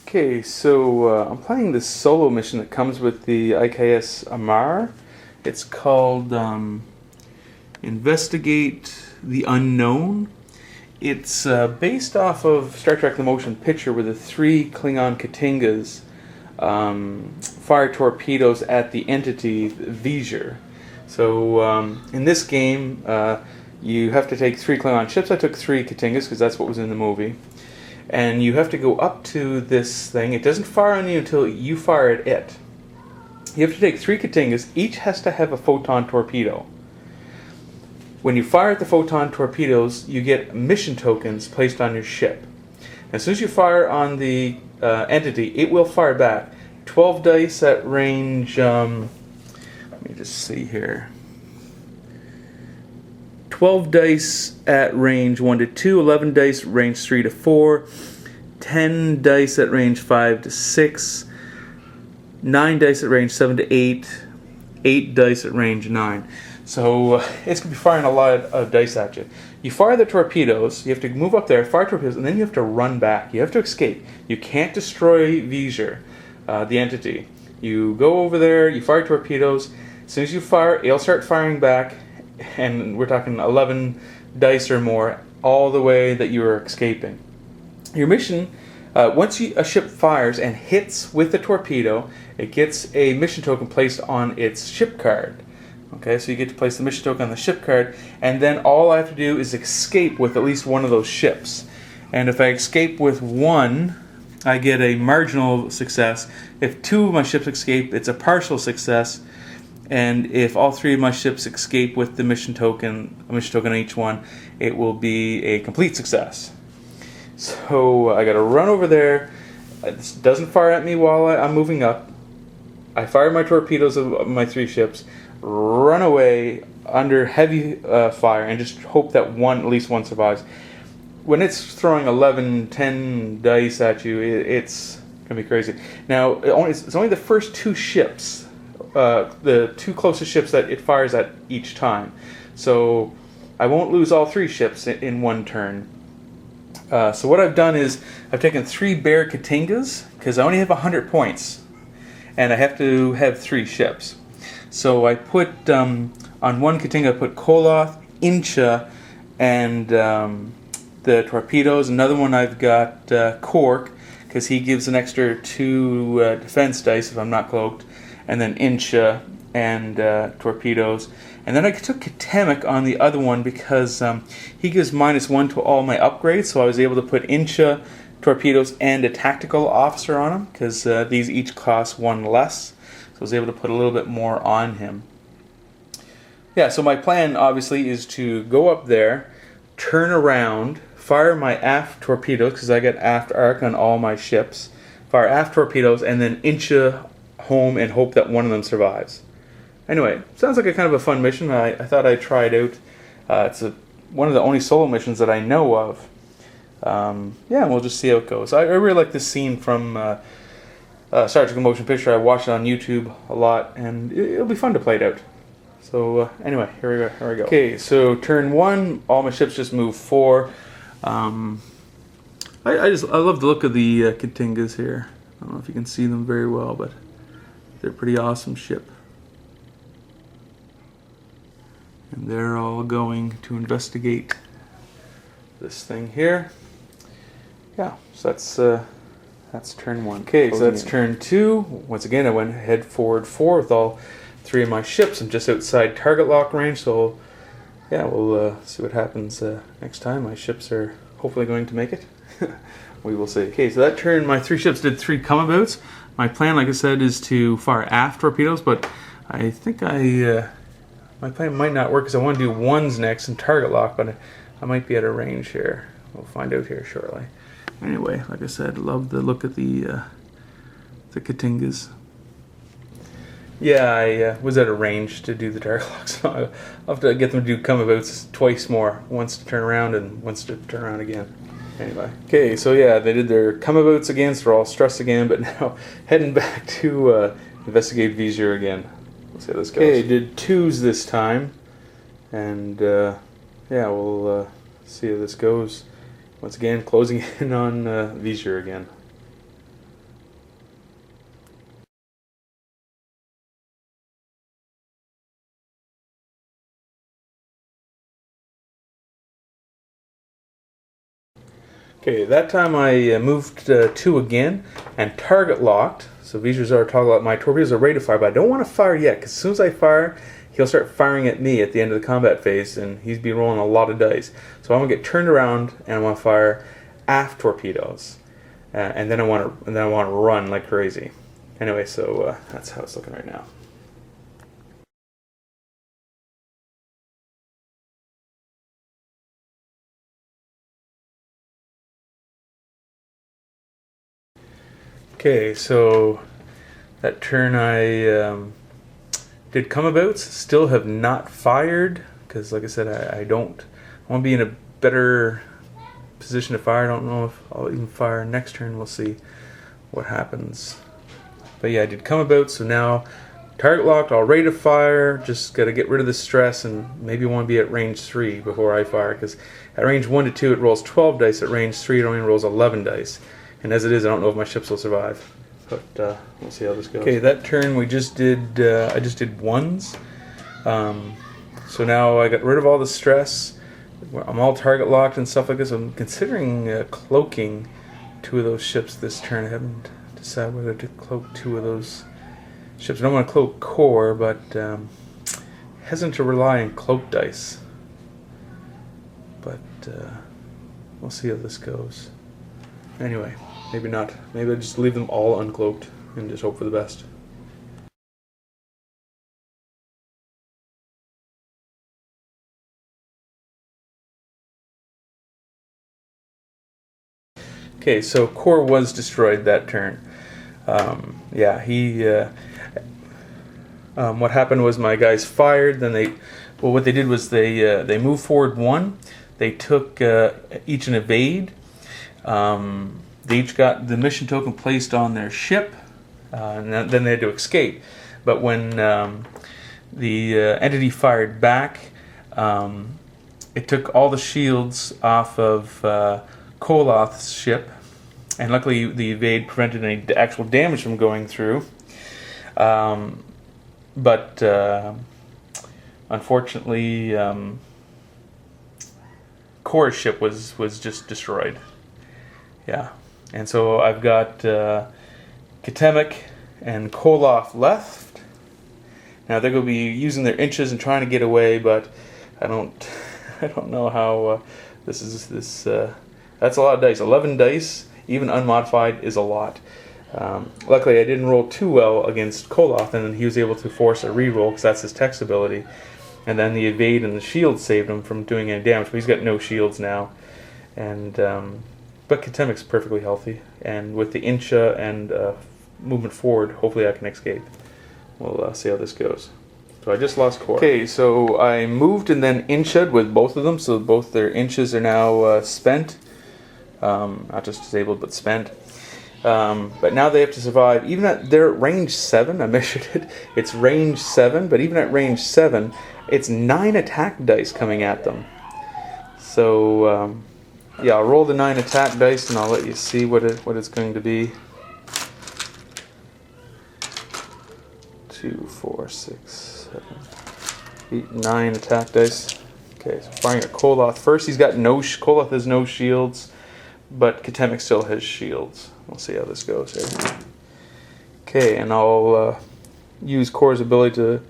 Okay, so I'm playing this solo mission that comes with the IKS Amar. It's called Investigate the Unknown. It's based off of Star Trek The Motion Picture, where the three Klingon Katingas fire torpedoes at the entity V'ger. So in this game, you have to take three Klingon ships. I took three Katingas because that's what was in the movie. And you have to go up to this thing. It doesn't fire on you until you fire at it. You have to take three Katingas. Each has to have a photon torpedo. When you fire at the photon torpedoes, you get mission tokens placed on your ship. As soon as you fire on the entity, it will fire back. 12 dice at range, let me just see here. 12 dice at range 1 to 2, 11 dice range 3 to 4, 10 dice at range 5 to 6, 9 dice at range 7 to 8, 8 dice at range 9. So it's going to be firing a lot of dice at you. You fire the torpedoes, you have to move up there, fire torpedoes, and then you have to run back. You have to escape. You can't destroy V'ger, the entity. You go over there, you fire torpedoes. As soon as you fire, it'll start firing back. And we're talking 11 dice or more, all the way that you are escaping. Your mission, once a ship fires and hits with the torpedo, it gets a mission token placed on its ship card. Okay, so you get to place the mission token on the ship card, and then all I have to do is escape with at least one of those ships. And if I escape with one, I get a marginal success. If two of my ships escape, it's a partial success. And if all three of my ships escape with the mission token, a mission token on each one, it will be a complete success. So I got to run over there. This doesn't fire at me while I'm moving up. I fire my torpedoes of my three ships, run away under heavy fire, and just hope that at least one survives. When it's throwing 11, 10 dice at you, it's going to be crazy. Now, it's only the first two ships. The two closest ships that it fires at each time. So I won't lose all three ships in one turn. So what I've done is I've taken three Bear Katingas, because I only have 100 points. And I have to have three ships. So I put, on one Katinga, I put Koloth, Incha, and the torpedoes. Another one I've got Cork, because he gives an extra 2 defense dice if I'm not cloaked. And then Incha and torpedoes. And then I took Katemek on the other one because he gives -1 to all my upgrades, so I was able to put Incha, torpedoes, and a tactical officer on him, because these each cost 1 less. So I was able to put a little bit more on him. Yeah, so my plan obviously is to go up there, turn around, fire my aft torpedoes, because I get aft arc on all my ships, fire aft torpedoes, and then Incha home and hope that one of them survives. Anyway, sounds like a kind of a fun mission. I thought I'd try it out. It's one of the only solo missions that I know of. Yeah, we'll just see how it goes. I really like this scene from Star Trek The Motion Picture. I watched it on YouTube a lot, and it'll be fun to play it out. So anyway, here we go. Okay, so turn 1, all my ships just move 4. I love the look of the Katingas here. I don't know if you can see them very well, but they're a pretty awesome ship. And they're all going to investigate this thing here. Yeah, so that's turn 1. Okay, so that's turn 2. Once again, I went head forward 4 with all 3 of my ships. I'm just outside target lock range, so yeah, we'll see what happens next time. My ships are hopefully going to make it. We will see. Okay, so that turn, my 3 ships did 3 come-abouts. My plan, like I said, is to fire aft torpedoes, but I think my plan might not work because I want to do 1s next and target lock, but I might be at a range here. We'll find out here shortly. Anyway, like I said, love the look of the Katingas. Yeah, I was at a range to do the target locks. So I'll have to get them to do come-abouts twice more. Once to turn around and once to turn around again. Anyway, okay, so yeah, they did their come-abouts again, so they're all stressed again, but now heading back to investigate V'ger again. We'll see how this goes. Okay, did 2s this time, and yeah, we'll see how this goes. Once again, closing in on V'ger again. Okay, that time I moved 2 again and target locked. So Vizors are toggle locked. My torpedoes are ready to fire, but I don't want to fire yet because as soon as I fire, he'll start firing at me at the end of the combat phase, and he's be rolling a lot of dice. So I'm gonna get turned around and I want to fire aft torpedoes, and then I want to run like crazy. Anyway, so that's how it's looking right now. Okay, so that turn I did come abouts, still have not fired, because like I said, I want to be in a better position to fire. I don't know if I'll even fire next turn, we'll see what happens. But yeah, I did come about, so now target locked, all ready to fire, just got to get rid of the stress and maybe want to be at range 3 before I fire, because at range 1 to 2 it rolls 12 dice, at range 3 it only rolls 11 dice. And as it is, I don't know if my ships will survive. But we'll see how this goes. Okay, that turn we just did, I just did 1s. So now I got rid of all the stress. I'm all target locked and stuff like this. I'm considering cloaking 2 of those ships this turn. I haven't decided whether to cloak 2 of those ships. I don't want to cloak core, but hesitant to rely on cloak dice. But we'll see how this goes. Anyway. Maybe not. Maybe I just leave them all uncloaked and just hope for the best. Okay, so core was destroyed that turn. Yeah, he. What happened was my guys fired. Then what they did was they moved forward 1. They took each an evade. They each got the mission token placed on their ship, and then they had to escape. But when the entity fired back, it took all the shields off of Koloth's ship, and luckily the evade prevented any actual damage from going through. But unfortunately, Core's ship was just destroyed. Yeah. And so I've got Katemek and Koloth left. Now they're going to be using their inches and trying to get away, but I don't know how this. That's a lot of dice. 11 dice, even unmodified, is a lot. Luckily, I didn't roll too well against Koloth, and then he was able to force a reroll because that's his text ability. And then the evade and the shield saved him from doing any damage. But he's got no shields now, and. But Katemek's perfectly healthy, and with the Incha and movement forward, hopefully I can escape. We'll see how this goes. So I just lost core. Okay, so I moved and then Incha'd with both of them, so both their Inches are now spent. Not just disabled, but spent. But now they have to survive. Even at their range 7, I measured it, it's range 7, but even at range 7, it's 9 attack dice coming at them. So... yeah, I'll roll the 9 attack dice and I'll let you see what it's going to be. 2, 4, 6, 7, 8, 9 attack dice. Okay, so firing at Koloth first. He's got Koloth has no shields, but Katemek still has shields. We'll see how this goes here. Okay, and I'll use Koloth's ability to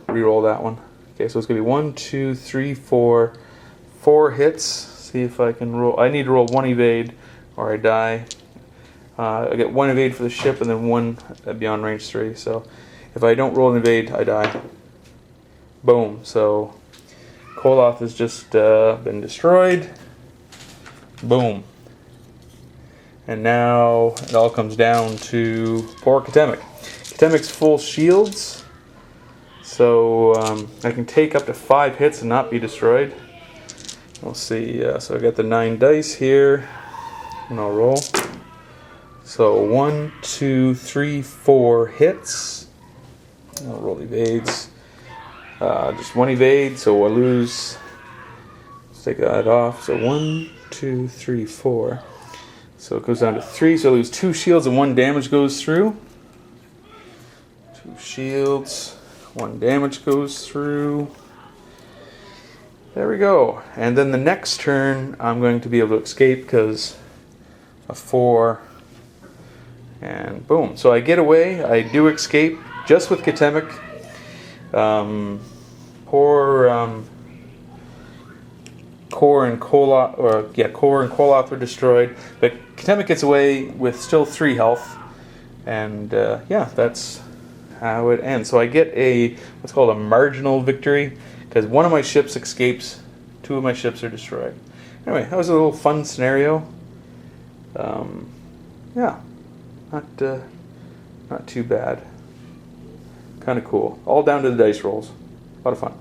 reroll that one. Okay, so it's going to be 1, 2, 3, 4 hits. See if I can roll. I need to roll 1 evade or I die. I get 1 evade for the ship and then 1 beyond range 3. So if I don't roll an evade, I die. Boom. So Koloth has just been destroyed. Boom. And now it all comes down to poor Katemek. Katemek's full shields. So I can take up to 5 hits and not be destroyed. We'll see. So I got the 9 dice here, and I'll roll. So 1, 2, 3, 4 hits. I'll roll evades. Just 1 evade, so I lose. Let's take that off. So 1, 2, 3, 4. So it goes down to 3. So I lose 2 shields and 1 damage goes through. 2 shields, 1 damage goes through. There we go. And then the next turn, I'm going to be able to escape because a 4, and boom. So I get away. I do escape just with Katemic. Poor Core and Koloth were destroyed, but Katemic gets away with still 3 health, and yeah, that's how it ends. So I get a what's called a marginal victory because one of my ships escapes, 2 of my ships are destroyed. Anyway, that was a little fun scenario. Yeah, not too bad. Kind of cool. All down to the dice rolls. A lot of fun.